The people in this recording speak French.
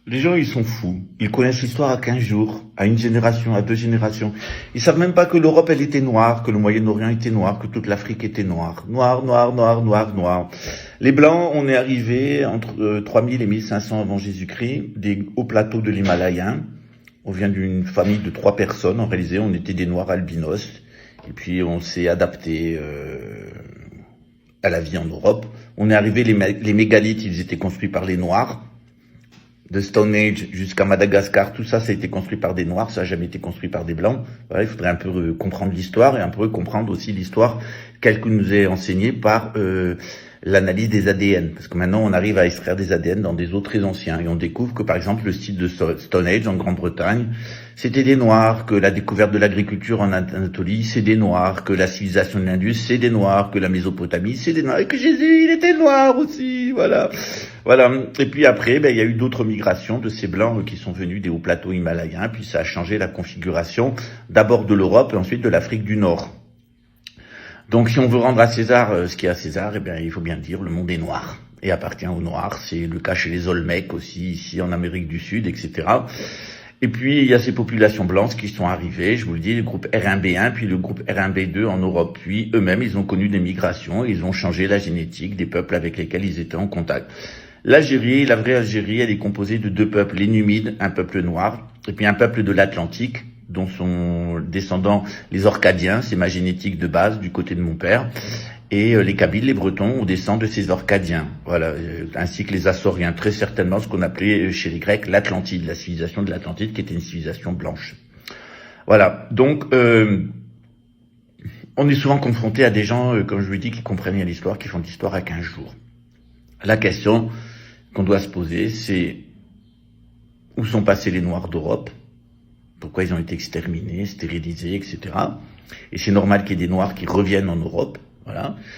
Les gens, ils sont fous. Ils connaissent l'histoire à 15 jours, à une génération, à 2 générations. Ils savent même pas que l'Europe, elle était noire, que le Moyen-Orient était noir, que toute l'Afrique était noire. Noir, noir, noir, noir, noir. Les Blancs, on est arrivé entre 3000 et 1500 avant Jésus-Christ, des hauts plateaux de l'Himalaya. On vient d'une famille de 3 personnes. En réalité, on était des Noirs albinos. Et puis, on s'est adapté à la vie en Europe. On est arrivé, les mégalithes, ils étaient construits par les Noirs. De Stone Age jusqu'à Madagascar, tout ça, ça a été construit par des Noirs, ça n'a jamais été construit par des Blancs. Voilà, il faudrait un peu comprendre l'histoire et un peu comprendre aussi l'histoire telle que nous est enseignée par l'analyse des ADN. Parce que maintenant, on arrive à extraire des ADN dans des os très anciens. Et on découvre que, par exemple, le site de Stone Age en Grande-Bretagne, c'était des Noirs, que la découverte de l'agriculture en Anatolie, c'est des Noirs, que la civilisation de l'Indus, c'est des Noirs, que la Mésopotamie, c'est des Noirs, et que Jésus, il était noir aussi, voilà. Voilà. Et puis après, il y a eu d'autres migrations de ces Blancs qui sont venus des hauts plateaux himalayens, puis ça a changé la configuration, d'abord de l'Europe et ensuite de l'Afrique du Nord. Donc si on veut rendre à César ce qui est à César, il faut bien dire, le monde est noir et appartient aux Noirs. C'est le cas chez les Olmecs aussi, ici en Amérique du Sud, etc. Et puis, il y a ces populations blanches qui sont arrivées, je vous le dis, le groupe R1B1, puis le groupe R1B2 en Europe. Puis, eux-mêmes, ils ont connu des migrations, ils ont changé la génétique des peuples avec lesquels ils étaient en contact. L'Algérie, la vraie Algérie, elle est composée de 2 peuples, les Numides, un peuple noir, et puis un peuple de l'Atlantique, dont sont descendants les Orcadiens, c'est ma génétique de base du côté de mon père, et les Kabyles, les Bretons, on descend de ces Orcadiens, voilà, ainsi que les Açoriens, très certainement ce qu'on appelait chez les Grecs l'Atlantide, la civilisation de l'Atlantide, qui était une civilisation blanche. Voilà, donc on est souvent confronté à des gens, comme je vous dis, qui comprennent bien l'histoire, qui font de l'histoire à 15 jours. La question qu'on doit se poser, c'est où sont passés les Noirs d'Europe? Pourquoi ils ont été exterminés, stérilisés, etc. Et c'est normal qu'il y ait des Noirs qui reviennent en Europe, voilà.